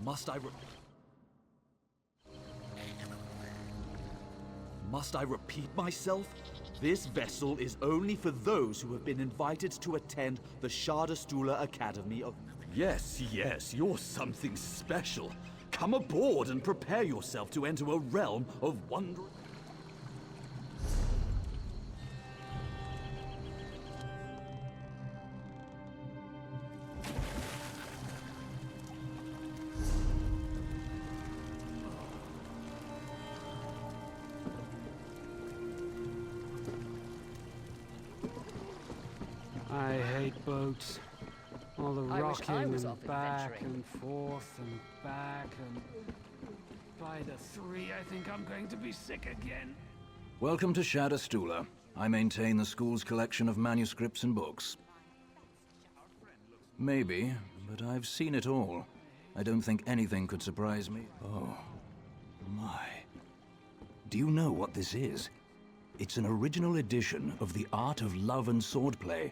Must I repeat myself? This vessel is only for those who have been invited to attend the Stula Academy of... Yes, yes, you're something special. Come aboard and prepare yourself to enter a realm of wonder. I hate boats. All the rocking and back and forth and back and... By the 3, I think I'm going to be sick again. Welcome to Stula. I maintain the school's collection of manuscripts and books. Maybe, but I've seen it all. I don't think anything could surprise me. Oh, my. Do you know what this is? It's an original edition of The Art of Love and Swordplay.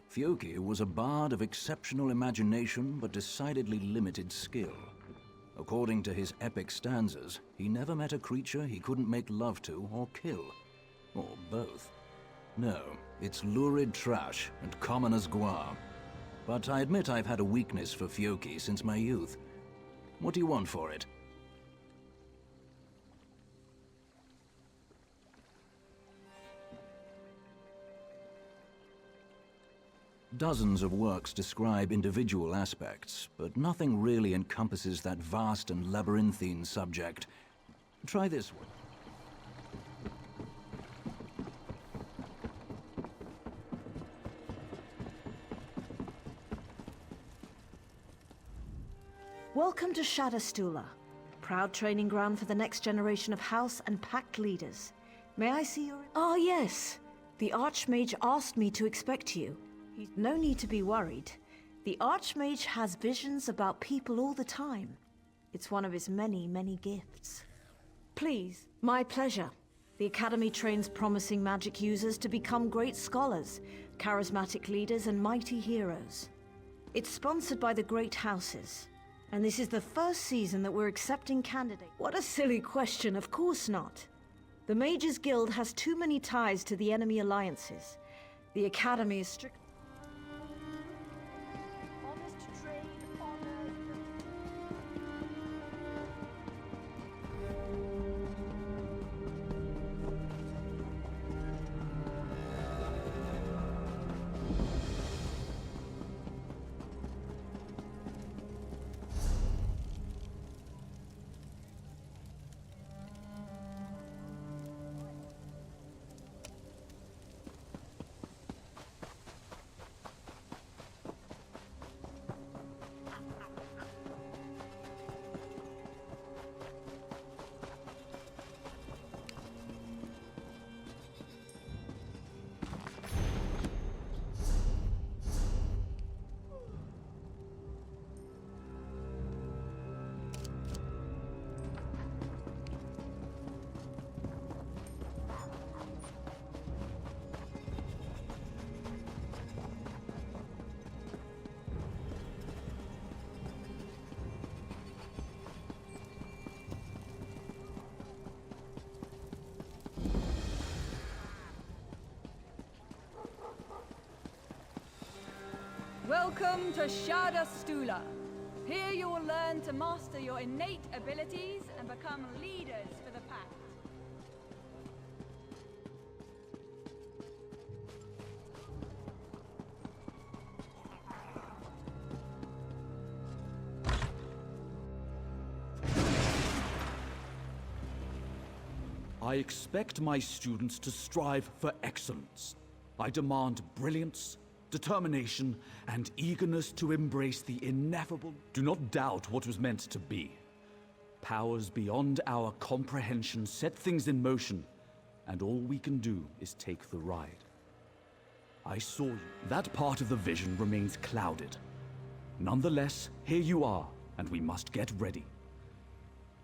Fyoki was a bard of exceptional imagination but decidedly limited skill. According to his epic stanzas, he never met a creature he couldn't make love to or kill. Or both. No, it's lurid trash and common as guar. But I admit I've had a weakness for Fyoki since my youth. What do you want for it? Dozens of works describe individual aspects, but nothing really encompasses that vast and labyrinthine subject. Try this one. Welcome to Stula, proud training ground for the next generation of house and pact leaders. May I see your... Ah, yes. The Archmage asked me to expect you. No need to be worried. The Archmage has visions about people all the time. It's one of his many, many gifts. Please. My pleasure. The Academy trains promising magic users to become great scholars, charismatic leaders, and mighty heroes. It's sponsored by the great houses. And this is the first season that we're accepting candidates. What a silly question, of course not. The Mages Guild has too many ties to the enemy alliances. The Academy is strict... Welcome to Stula. Here you will learn to master your innate abilities and become leaders for the pact. I expect my students to strive for excellence. I demand brilliance, determination, and eagerness to embrace the ineffable. Do not doubt what was meant to be. Powers beyond our comprehension set things in motion, and all we can do is take the ride. I saw you. That part of the vision remains clouded. Nonetheless, here you are, and we must get ready.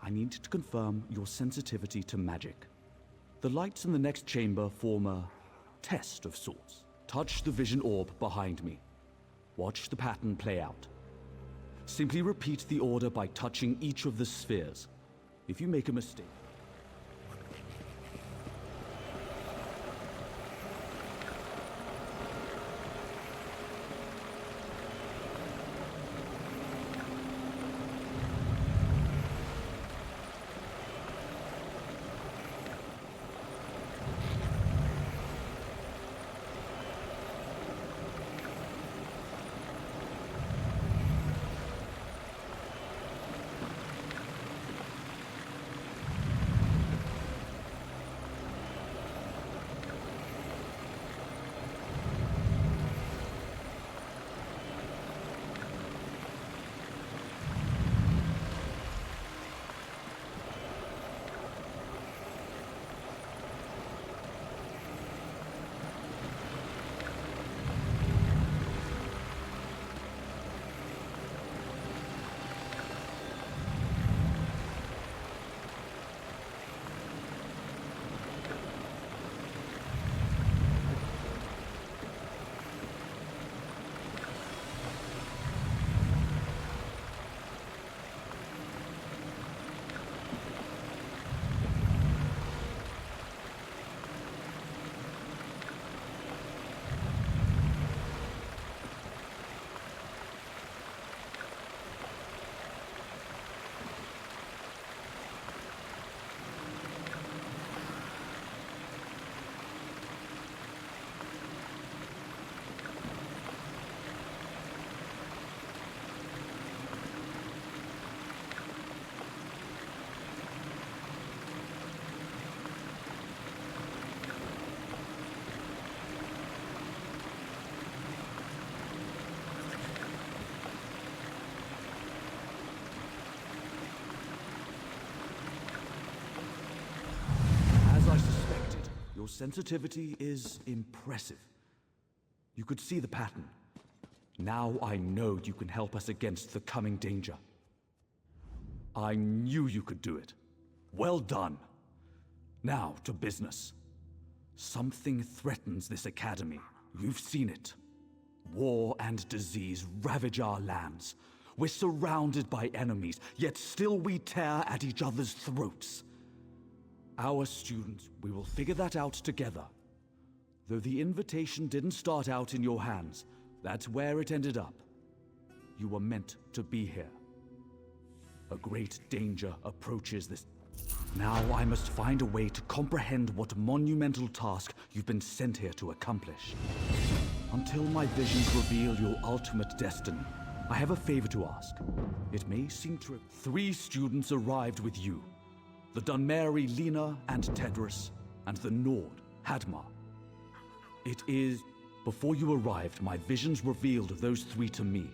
I need to confirm your sensitivity to magic. The lights in the next chamber form a test of sorts. Touch the vision orb behind me. Watch the pattern play out. Simply repeat the order by touching each of the spheres. If you make a mistake... Your sensitivity is impressive. You could see the pattern. Now I know you can help us against the coming danger. I knew you could do it. Well done. Now to business. Something threatens this academy. You've seen it. War and disease ravage our lands. We're surrounded by enemies, yet still we tear at each other's throats. Our students, we will figure that out together. Though the invitation didn't start out in your hands, that's where it ended up. You were meant to be here. A great danger approaches this. Now I must find a way to comprehend what monumental task you've been sent here to accomplish. Until my visions reveal your ultimate destiny, I have a favor to ask. It may seem trivial. 3 students arrived with you. The Dunmeri Lena and Tedros, and the Nord, Hadmar. It is... Before you arrived, my visions revealed those 3 to me.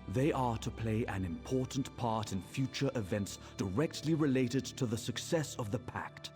They are to play an important part in future events directly related to the success of the Pact.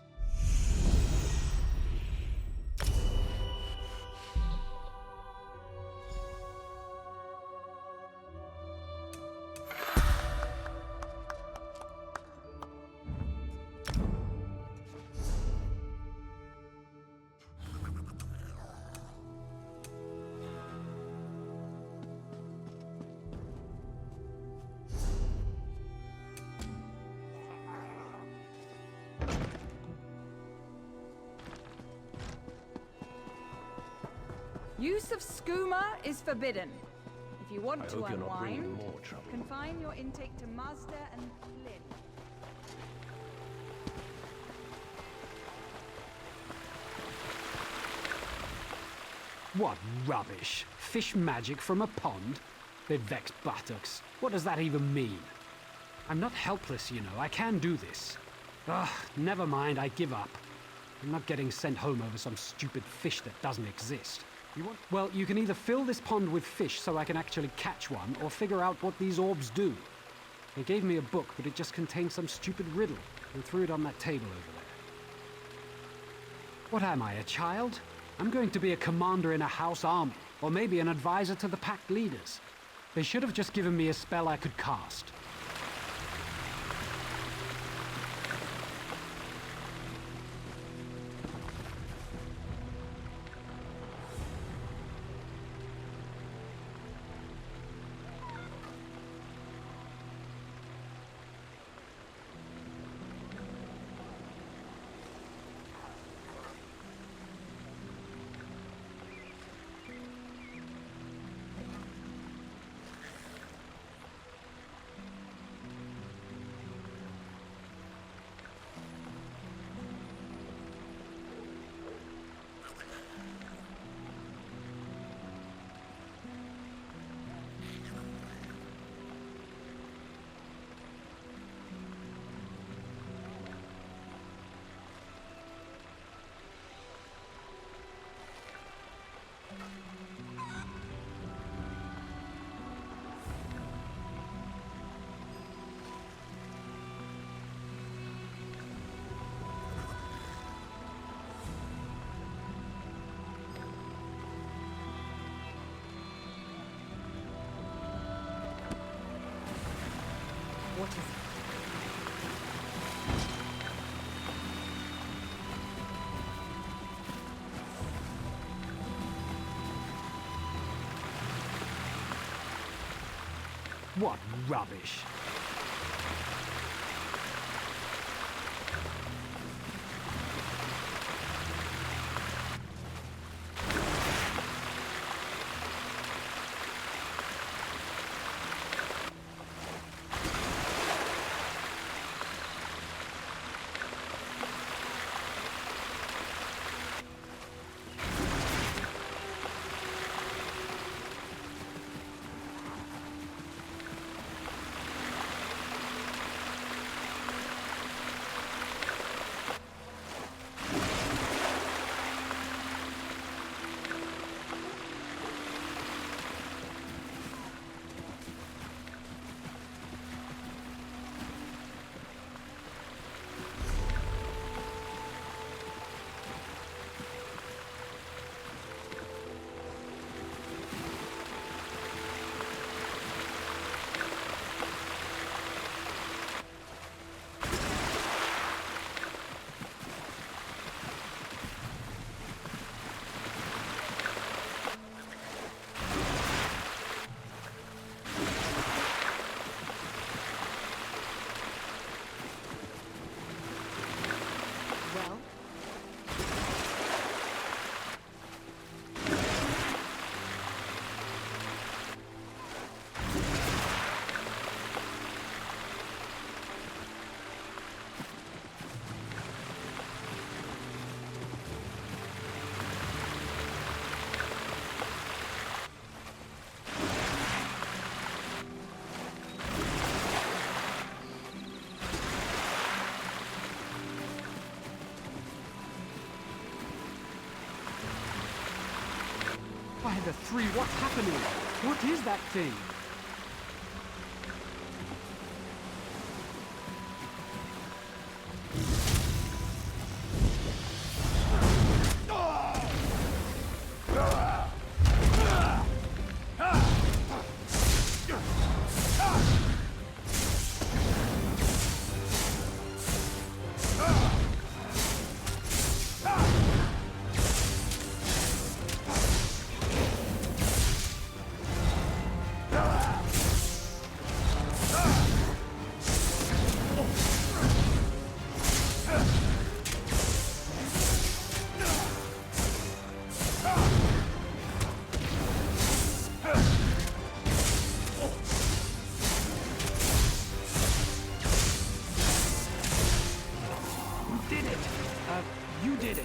Use of skooma is forbidden. If you want to unwind, confine your intake to Mazda and Flynn. What rubbish! Fish magic from a pond? They vex buttocks. What does that even mean? I'm not helpless, you know. I can do this. Ugh, never mind, I give up. I'm not getting sent home over some stupid fish that doesn't exist. Well, you can either fill this pond with fish so I can actually catch one, or figure out what these orbs do. They gave me a book, but it just contained some stupid riddle, and threw it on that table over there. What am I, a child? I'm going to be a commander in a house army, or maybe an advisor to the pact leaders. They should have just given me a spell I could cast. daughters. What rubbish! Well, By the three, what's happening? What is that thing? You did it!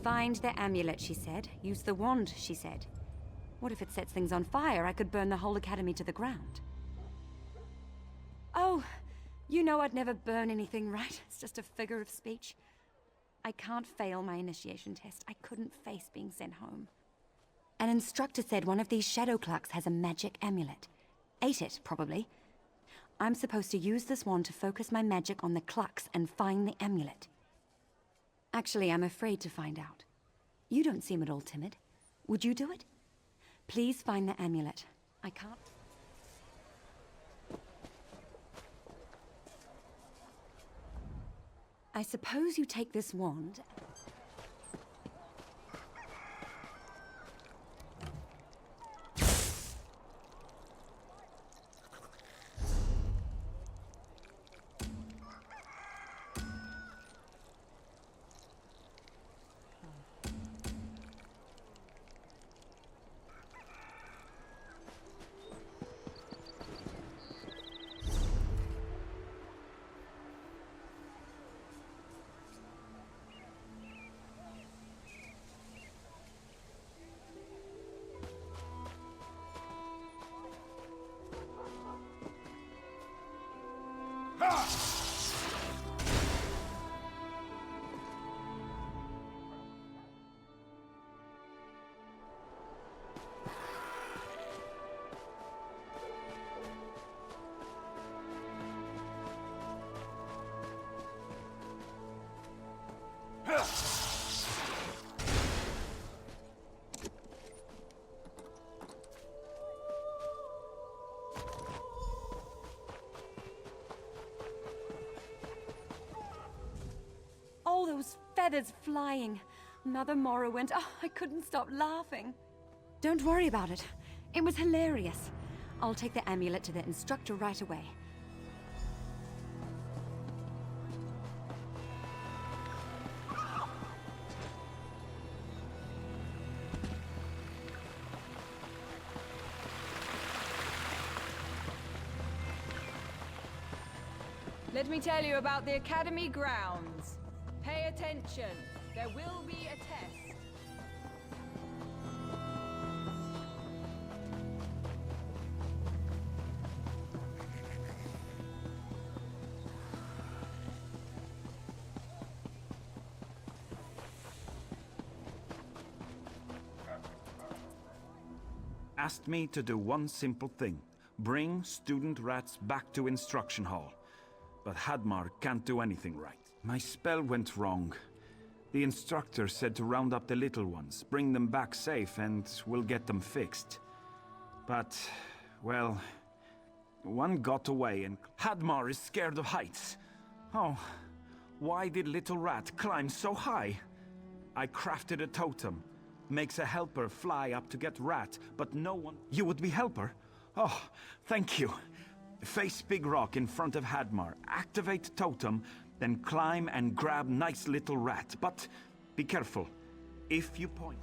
Find the amulet, she said. Use the wand, she said. What if it sets things on fire? I could burn the whole academy to the ground. Oh, you know I'd never burn anything, right? It's just a figure of speech. I can't fail my initiation test. I couldn't face being sent home. An instructor said one of these shadow clerks has a magic amulet. Ate it, probably. I'm supposed to use this wand to focus my magic on the clucks and find the amulet. Actually, I'm afraid to find out. You don't seem at all timid. Would you do it? Please find the amulet. I can't... I suppose you take this wand... those feathers flying. Mother Morrowind, oh, I couldn't stop laughing. Don't worry about it. It was hilarious. I'll take the amulet to the instructor right away. Let me tell you about the Academy grounds. Pay attention. There will be a test. Asked me to do one simple thing. Bring student rats back to instruction hall. But Hadmar can't do anything right. My spell went wrong. The instructor said to round up the little ones, bring them back safe, and we'll get them fixed. But, well, one got away, and Hadmar is scared of heights. Oh, why did little rat climb so high? I crafted a totem. Makes a helper fly up to get rat, but no one... You would be helper? Oh, thank you. Face big rock in front of Hadmar, activate totem, then climb and grab nice little rat. But be careful. If you point...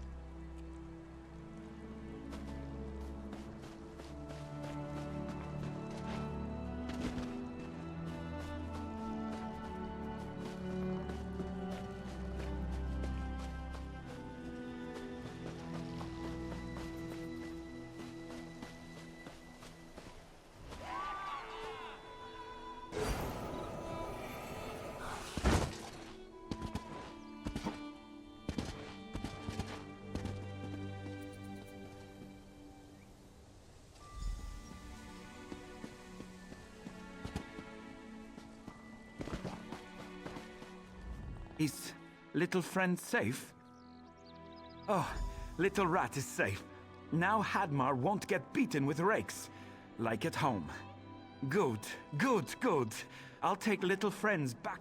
Is little friend safe? Oh, little rat is safe. Now Hadmar won't get beaten with rakes. Like at home. Good, good, good. I'll take little friends back.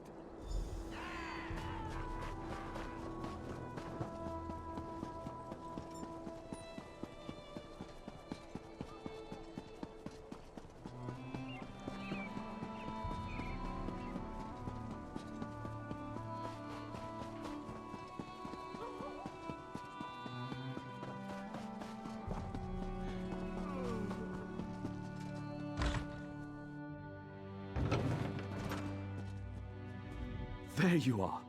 There you are.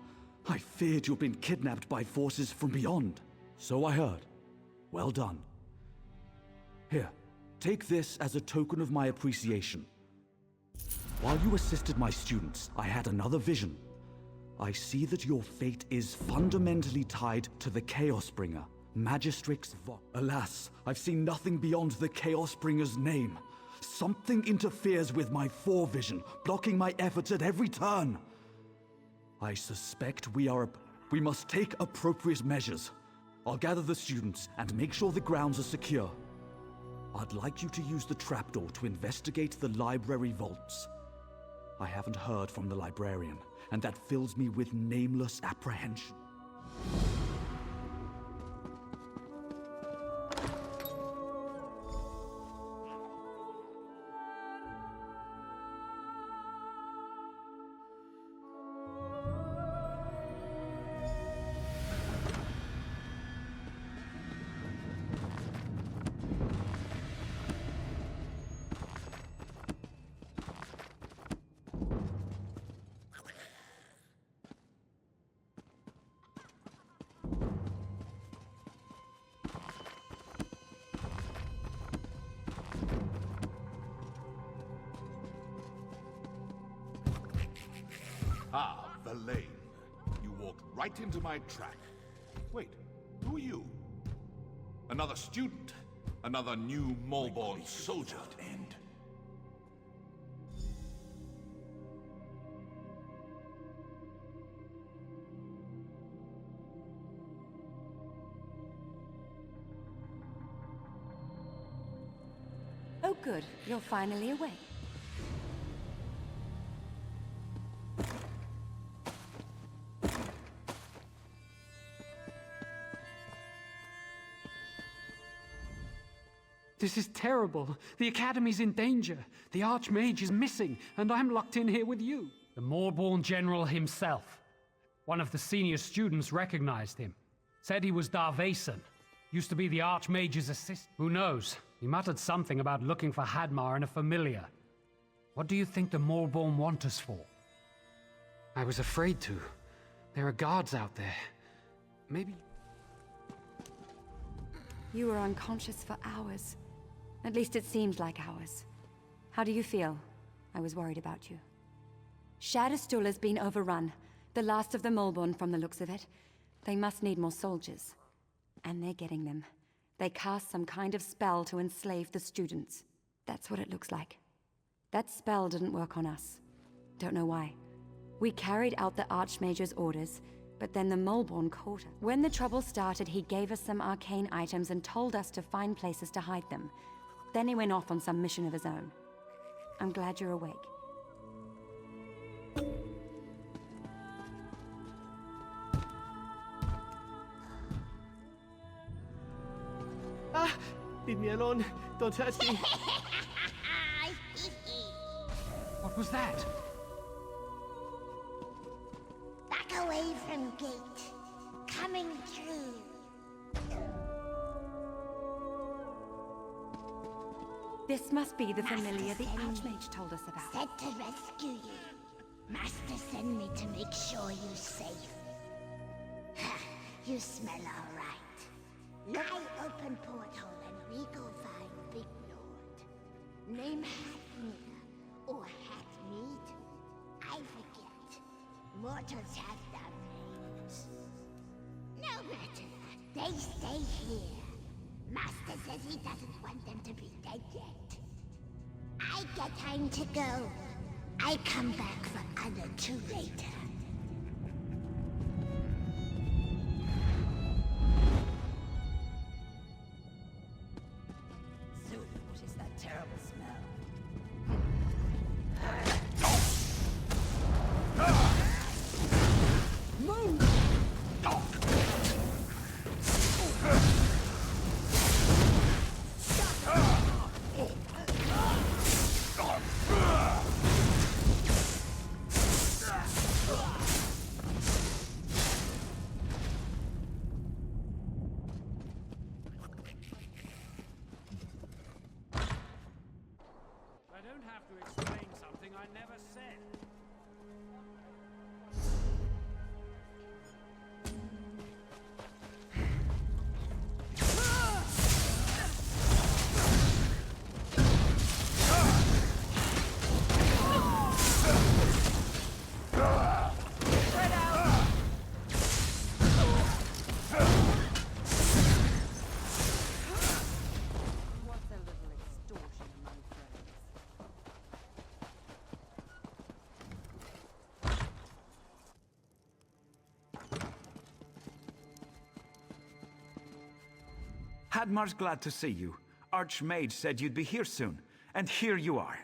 I feared you'd been kidnapped by forces from beyond. So I heard. Well done. Here, take this as a token of my appreciation. While you assisted my students, I had another vision. I see that your fate is fundamentally tied to the Chaosbringer, Magistrix Vox. Alas, I've seen nothing beyond the Chaosbringer's name. Something interferes with my forevision, blocking my efforts at every turn. I suspect we must take appropriate measures. I'll gather the students and make sure the grounds are secure. I'd like you to use the trapdoor to investigate the library vaults. I haven't heard from the librarian, and that fills me with nameless apprehension. Ah, Verlaine. You walked right into my track. Wait, who are you? Another student? Another new Malborn soldier? End. Oh good, you're finally awake. This is terrible. The Academy's in danger. The Archmage is missing, and I'm locked in here with you. The Moorborn General himself. One of the senior students recognized him. Said he was Darvason. Used to be the Archmage's assistant. Who knows? He muttered something about looking for Hadmar and a familiar. What do you think the Moorborn want us for? I was afraid to. There are guards out there. Maybe... You were unconscious for hours. At least it seemed like hours. How do you feel? I was worried about you. Shadowstool been overrun. The last of the Moorborn from the looks of it. They must need more soldiers. And they're getting them. They cast some kind of spell to enslave the students. That's what it looks like. That spell didn't work on us. Don't know why. We carried out the Archmage's orders, but then the Moorborn caught us. When the trouble started, he gave us some arcane items and told us to find places to hide them. Then he went off on some mission of his own. I'm glad you're awake. Ah! Leave me alone. Don't touch me. What was that? Back away from gate. Coming through. This must be the familiar the Archmage told us about. Said to rescue you. Master sent me to make sure you're safe. You smell all right. I open portal and we go find Big Lord. Name Hatmir or Hatmead? I forget. Mortals have their names. No matter. They stay here. Master says he doesn't want them to be dead yet. I get time to go. I come back for other two later. What is that terrible smell? I don't have to explain something I never said. What's a little extortion among friends? Hadmar's glad to see you. Archmage said you'd be here soon, and here you are.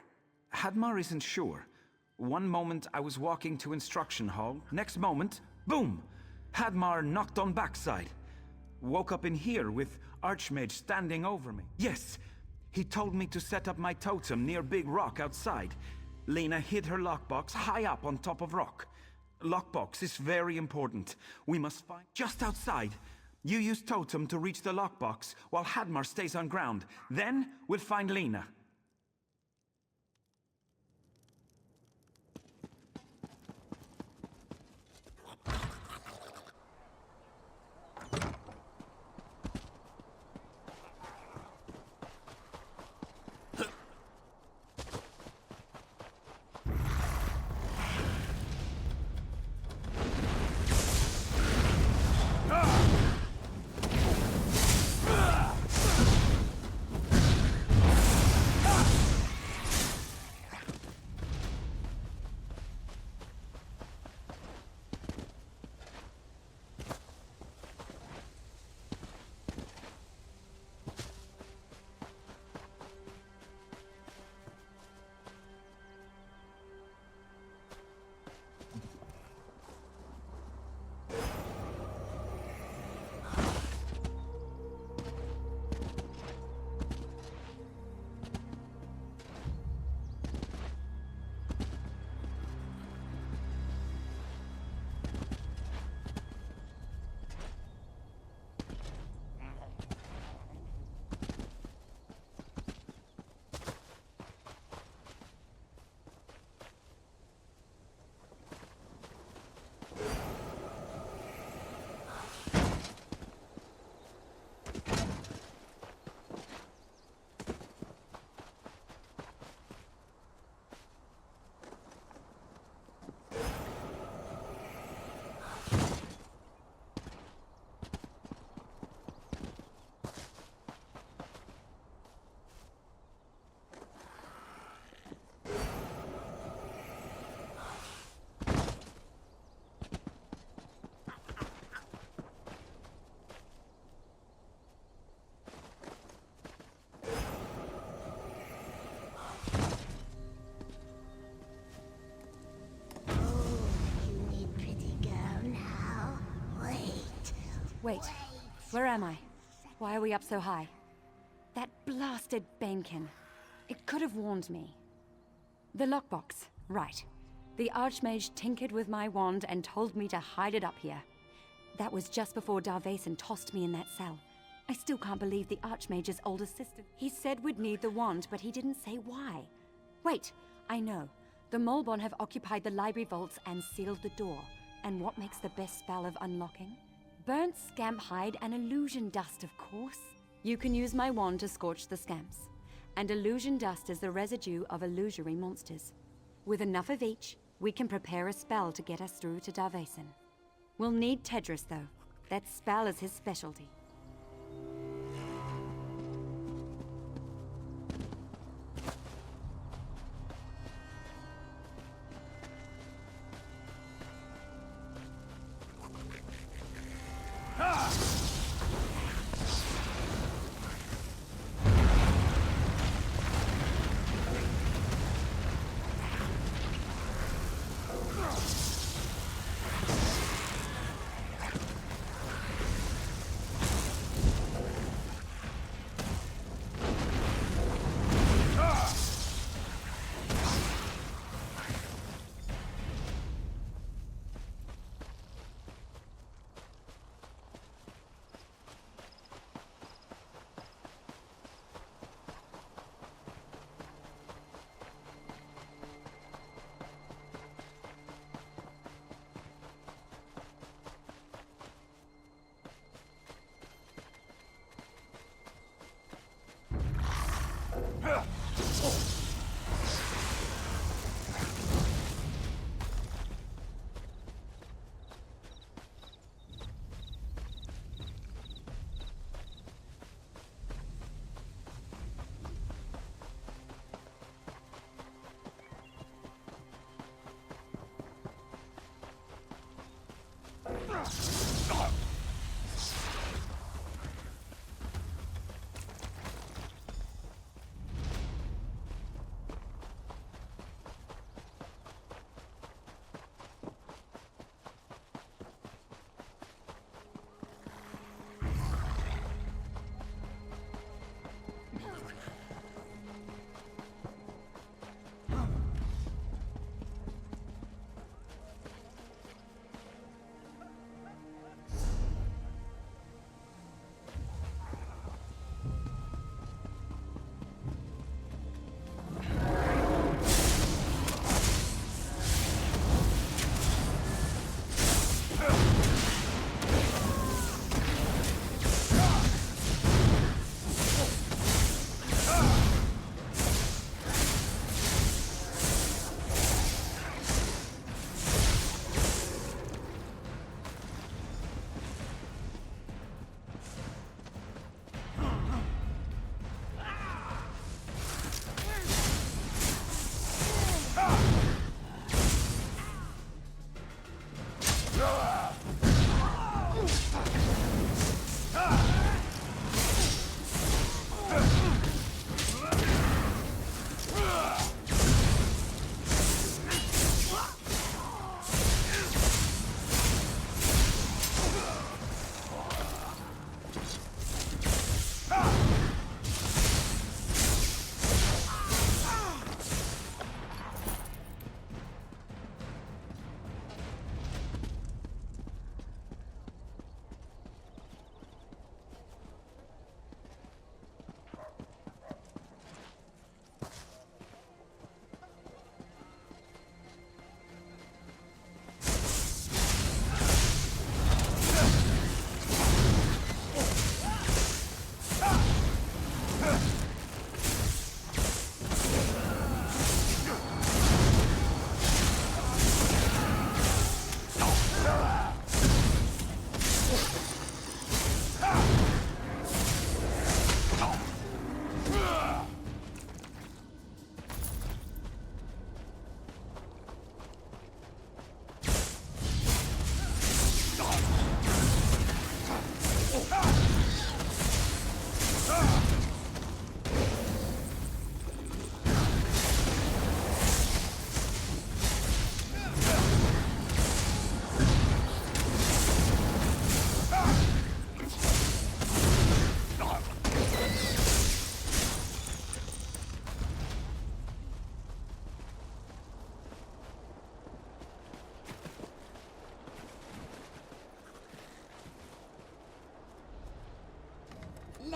Hadmar isn't sure. One moment I was walking to instruction hall, next moment, boom! Hadmar knocked on backside. Woke up in here with Archmage standing over me. Yes, he told me to set up my totem near Big Rock outside. Lena hid her lockbox high up on top of rock. Lockbox is very important. We must find just outside. You use totem to reach the lockbox while Hadmar stays on ground. Then we'll find Lena. Wait, where am I? Why are we up so high? That blasted Banekin. It could have warned me. The lockbox, right. The Archmage tinkered with my wand and told me to hide it up here. That was just before Darvason tossed me in that cell. I still can't believe the Archmage's older sister. He said we'd need the wand, but he didn't say why. Wait, I know. The Molbon have occupied the library vaults and sealed the door. And what makes the best spell of unlocking? Burnt scamp hide and illusion dust, of course. You can use my wand to scorch the scamps. And illusion dust is the residue of illusory monsters. With enough of each, we can prepare a spell to get us through to Darvason. We'll need Tedris, though. That spell is his specialty.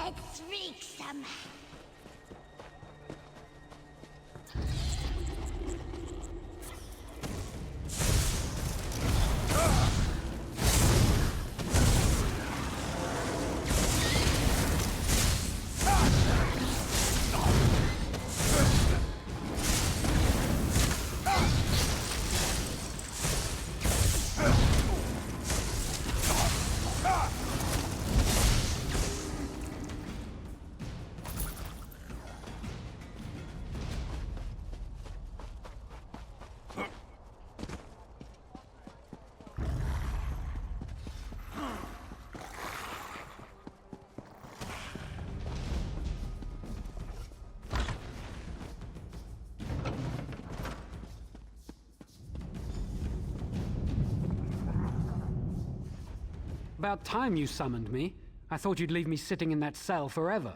Let's wreak some. About time you summoned me. I thought you'd leave me sitting in that cell forever.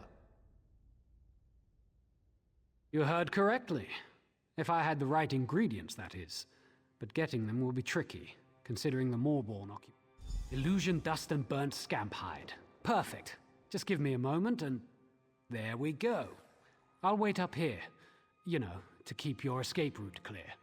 You heard correctly. If I had the right ingredients, that is. But getting them will be tricky, considering the Moorborn Illusion, dust and burnt scamp hide. Perfect. Just give me a moment and... there we go. I'll wait up here. You know, to keep your escape route clear.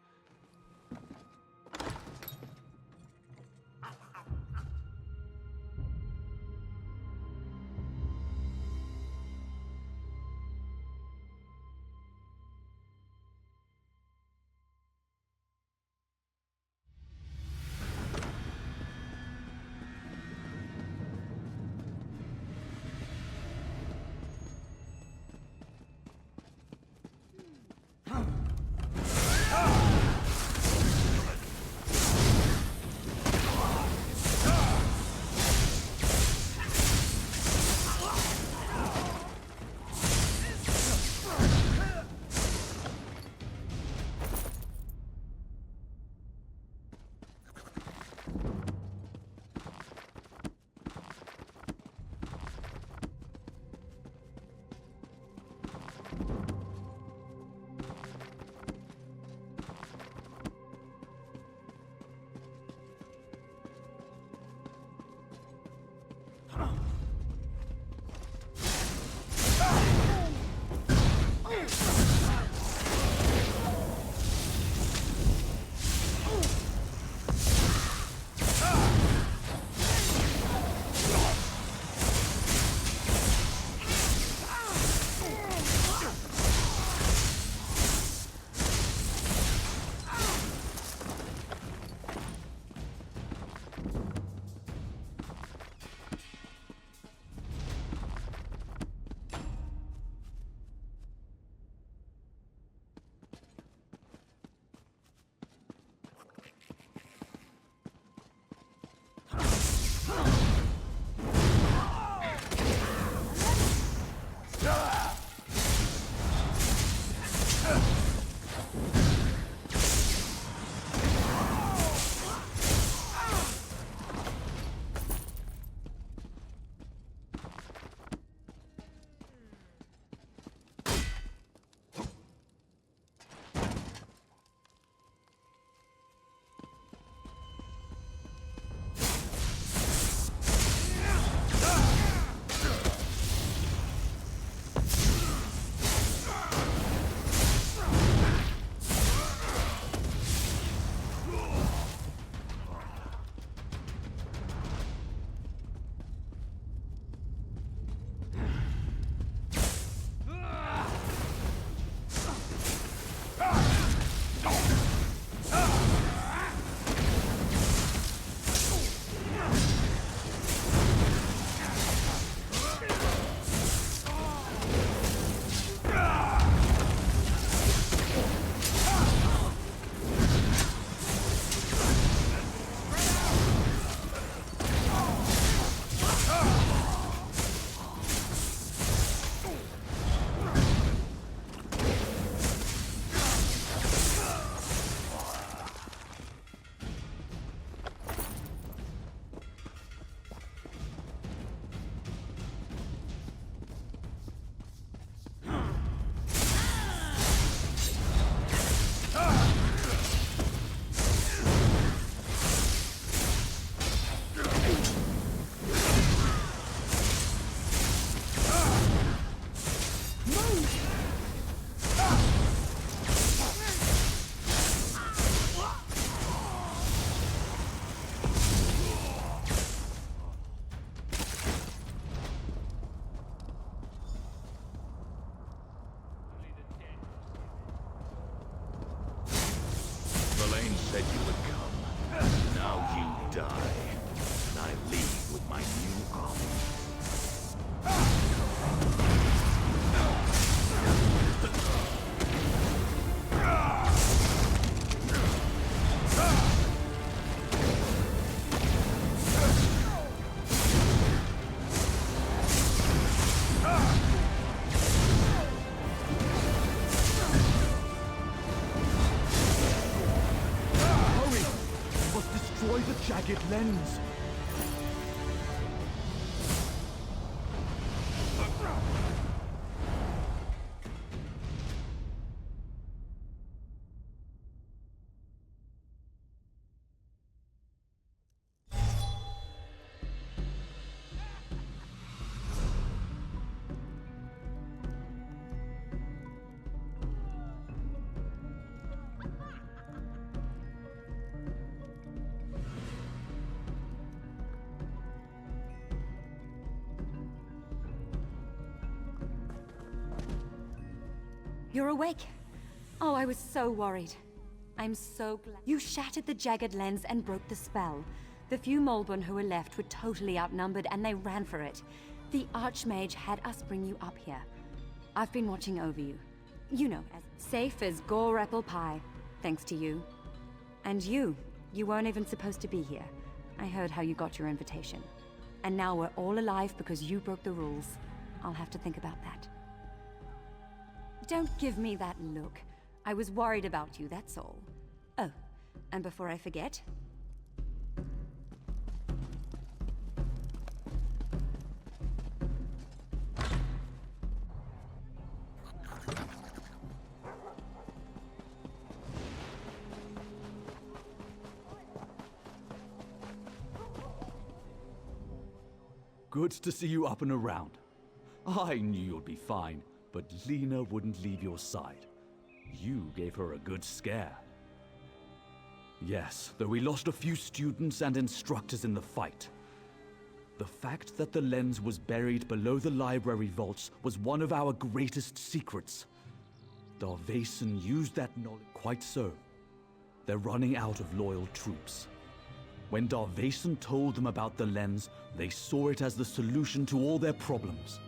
the jagged lens! You're awake. Oh, I was so worried. I'm so glad. You shattered the jagged lens and broke the spell. The few Molburn who were left were totally outnumbered and they ran for it. The Archmage had us bring you up here. I've been watching over you. You know, as safe as gore apple pie, thanks to you. And you weren't even supposed to be here. I heard how you got your invitation. And now we're all alive because you broke the rules. I'll have to think about that. Don't give me that look. I was worried about you, that's all. Oh, and before I forget... Good to see you up and around. I knew you'd be fine. But Lena wouldn't leave your side. You gave her a good scare. Yes, though we lost a few students and instructors in the fight. The fact that the lens was buried below the library vaults was one of our greatest secrets. Darvason used that knowledge. Quite so. They're running out of loyal troops. When Darvason told them about the lens, they saw it as the solution to all their problems.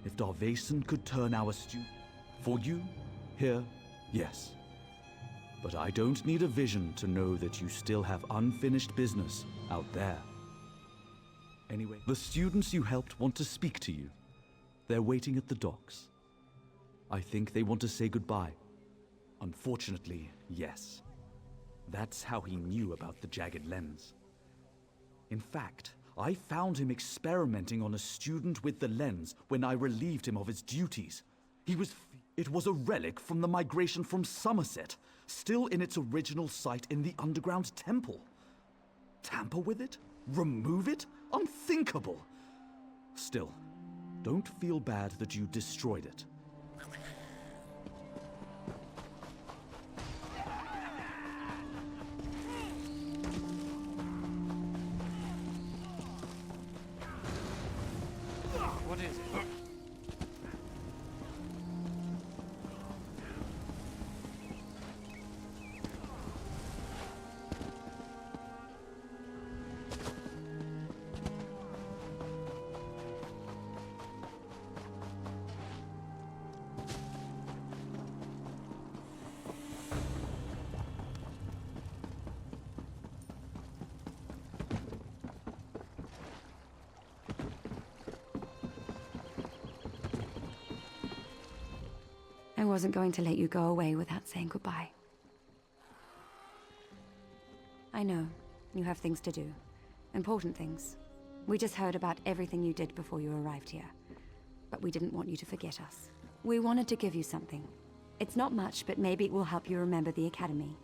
If Darvason could turn our for you, here, yes. But I don't need a vision to know that you still have unfinished business out there. Anyway, the students you helped want to speak to you. They're waiting at the docks. I think they want to say goodbye. Unfortunately, yes. That's how he knew about the jagged lens. In fact, I found him experimenting on a student with the lens when I relieved him of his duties. It was a relic from the migration from Somerset, still in its original site in the underground temple. Tamper with it? Remove it? Unthinkable! Still, don't feel bad that you destroyed it. What is it? I wasn't going to let you go away without saying goodbye. I know, you have things to do. Important things. We just heard about everything you did before you arrived here. But we didn't want you to forget us. We wanted to give you something. It's not much, but maybe it will help you remember the Academy.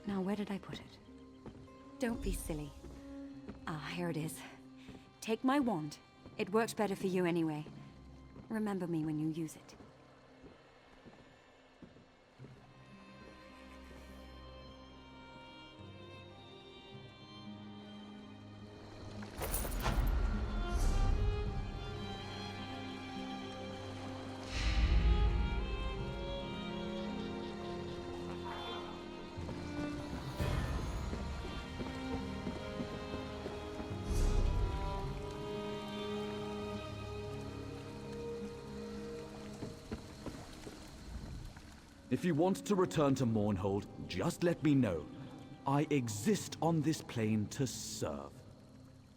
Now, where did I put it? Don't be silly. Ah, here it is. Take my wand. It works better for you anyway. Remember me when you use it. If you want to return to Mournhold, just let me know. I exist on this plane to serve.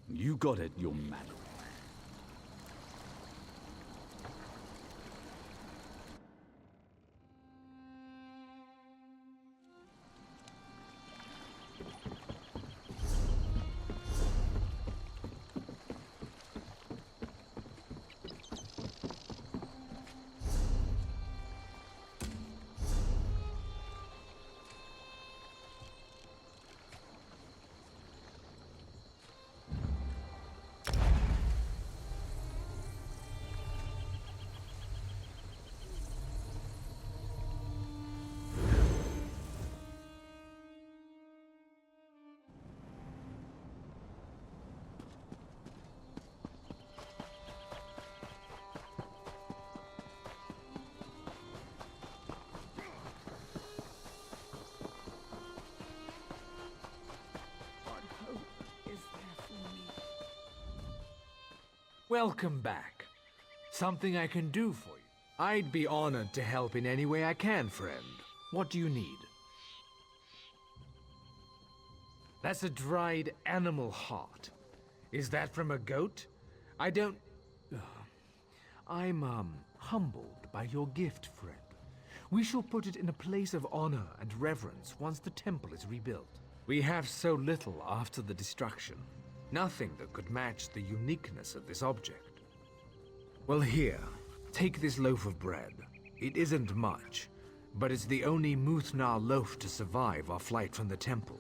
You got it, Your Majesty. Welcome back. Something I can do for you? I'd be honored to help in any way I can, friend. What do you need? That's a dried animal heart. Is that from a goat? I don't... I'm, humbled by your gift, friend. We shall put it in a place of honor and reverence once the temple is rebuilt. We have so little after the destruction. Nothing that could match the uniqueness of this object. Well, here, take this loaf of bread. It isn't much, but it's the only Muthnar loaf to survive our flight from the temple.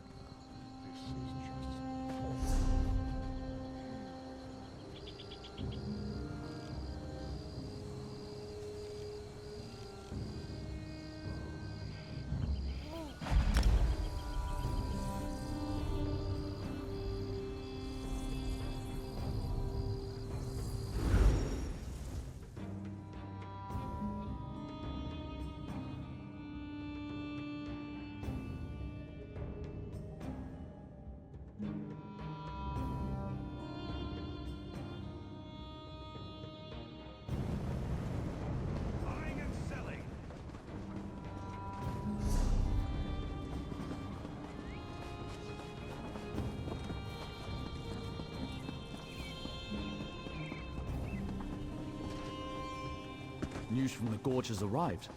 News from the gorge has arrived.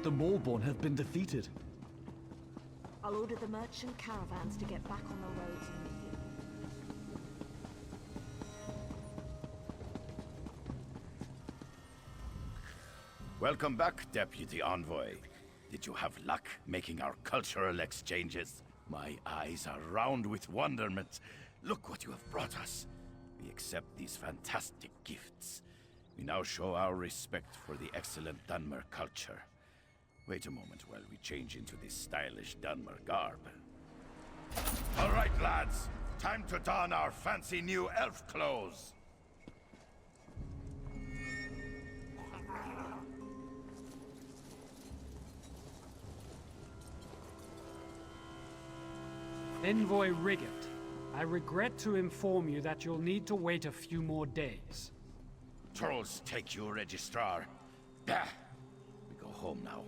The Maulborn have been defeated. I'll order the merchant caravans to get back on the roads in the field. Welcome back, Deputy Envoy. Did you have luck making our cultural exchanges? My eyes are round with wonderment. Look what you have brought us. We accept these fantastic gifts. We now show our respect for the excellent Dunmer culture. Wait a moment while we change into this stylish Dunmer garb. All right, lads. Time to don our fancy new elf clothes. Envoy Riggett, I regret to inform you that you'll need to wait a few more days. Trolls take you, Registrar. Bah! We go home now.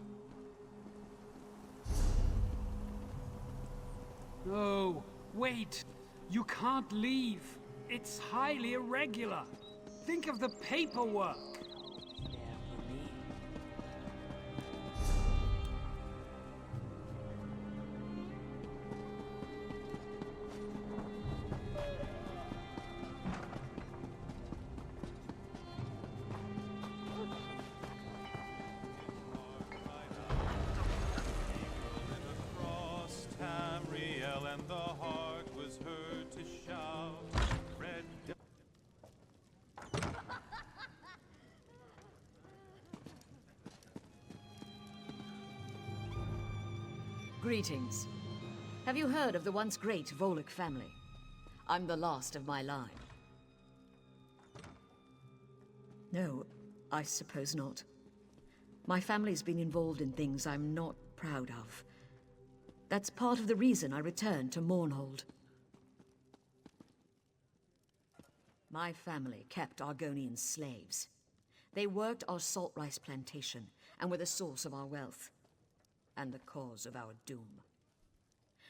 Oh, wait! You can't leave. It's highly irregular. Think of the paperwork. Greetings. Have you heard of the once great Volek family? I'm the last of my line. No, I suppose not. My family's been involved in things I'm not proud of. That's part of the reason I returned to Mournhold. My family kept Argonian slaves. They worked our salt rice plantation and were the source of our wealth. And the cause of our doom.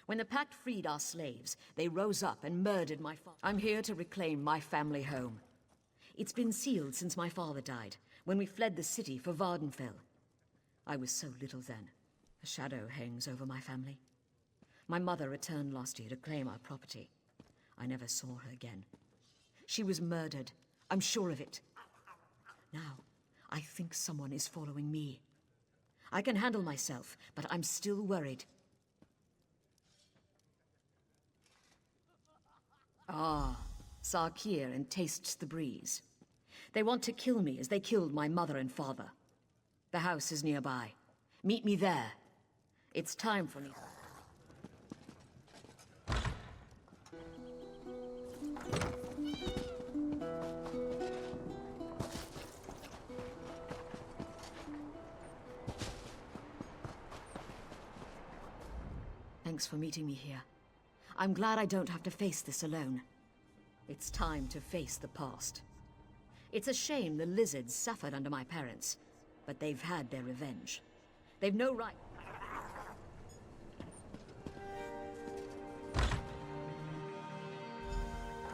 When the Pact freed our slaves, they rose up and murdered my father. I'm here to reclaim my family home. It's been sealed since my father died, when we fled the city for Vardenfell. I was so little then. A shadow hangs over my family. My mother returned last year to claim our property. I never saw her again. She was murdered. I'm sure of it. Now, I think someone is following me. I can handle myself, but I'm still worried. Ah, Sarkir and Tastes the Breeze. They want to kill me as they killed my mother and father. The house is nearby. Meet me there. It's time for me. Thanks for meeting me here. I'm glad I don't have to face this alone. It's time to face the past. It's a shame the lizards suffered under my parents, but they've had their revenge. They've no right...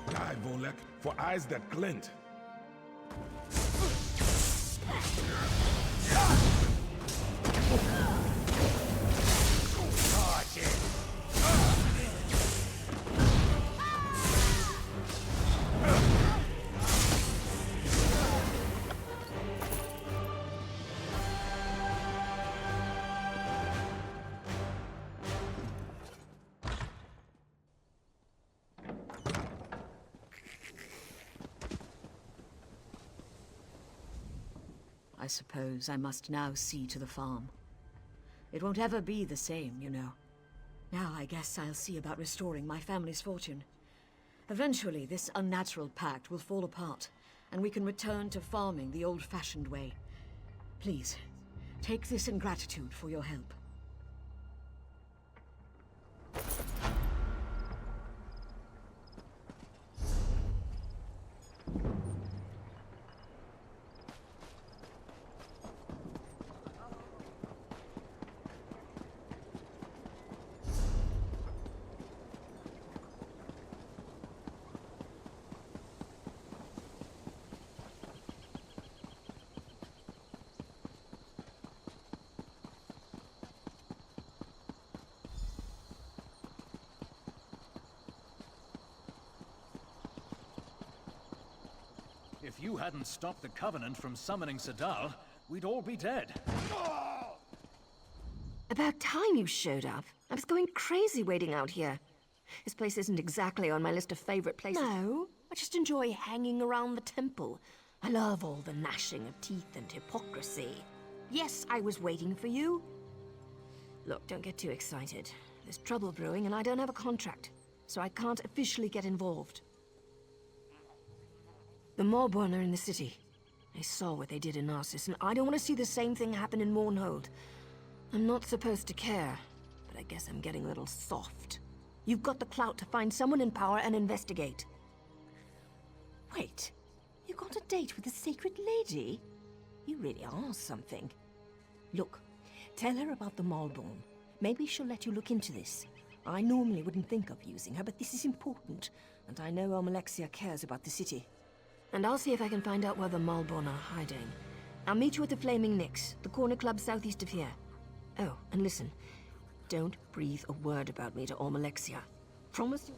Die, Volek, for eyes that glint. I suppose I must now see to the farm. It won't ever be the same, you know. Now I guess I'll see about restoring my family's fortune. Eventually, this unnatural pact will fall apart, and we can return to farming the old-fashioned way. Please, take this in gratitude for your help. If you hadn't stopped the Covenant from summoning СТАЛ, we'd all be dead. About time you showed up. I was going crazy waiting out here. This place isn't exactly on my list of favorite places. No, I just enjoy hanging around the temple. I love all the gnashing of teeth and hypocrisy. Yes, I was waiting for you. Look, don't get too excited. There's trouble brewing and I don't have a contract, so I can't officially get involved. The Morborn are in the city. I saw what they did in Narcissus, and I don't want to see the same thing happen in Mournhold. I'm not supposed to care, but I guess I'm getting a little soft. You've got the clout to find someone in power and investigate. Wait, you got a date with a sacred lady? You really are something. Look, tell her about the Morborn. Maybe she'll let you look into this. I normally wouldn't think of using her, but this is important, and I know Alexia cares about the city. And I'll see if I can find out where the Morborn are hiding. I'll meet you at the Flaming Nix, the corner club southeast of here. Oh, and listen, don't breathe a word about me to Alexia. Promise you...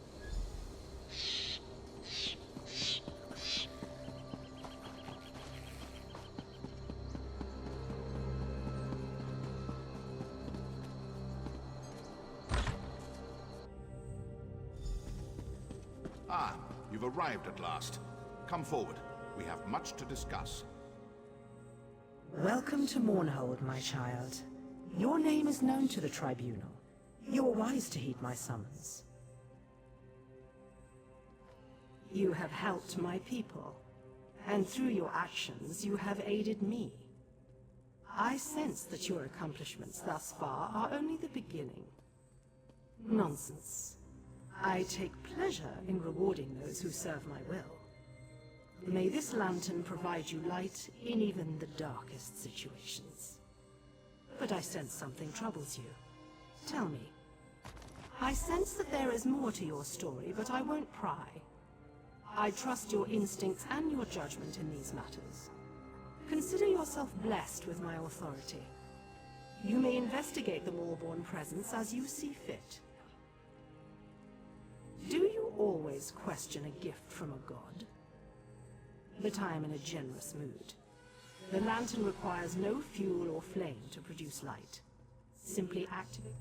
Ah, you've arrived at last. Come forward. We have much to discuss. Welcome to Mournhold, my child. Your name is known to the Tribunal. You are wise to heed my summons. You have helped my people, and through your actions you have aided me. I sense that your accomplishments thus far are only the beginning. Nonsense. I take pleasure in rewarding those who serve my will. May this lantern provide you light in even the darkest situations. But I sense something troubles you. Tell me. I sense that there is more to your story, but I won't pry. I trust your instincts and your judgment in these matters. Consider yourself blessed with my authority. You may investigate the Morborn presence as you see fit. Do you always question a gift from a god? But I am in a generous mood. The lantern requires no fuel or flame to produce light. Simply activate...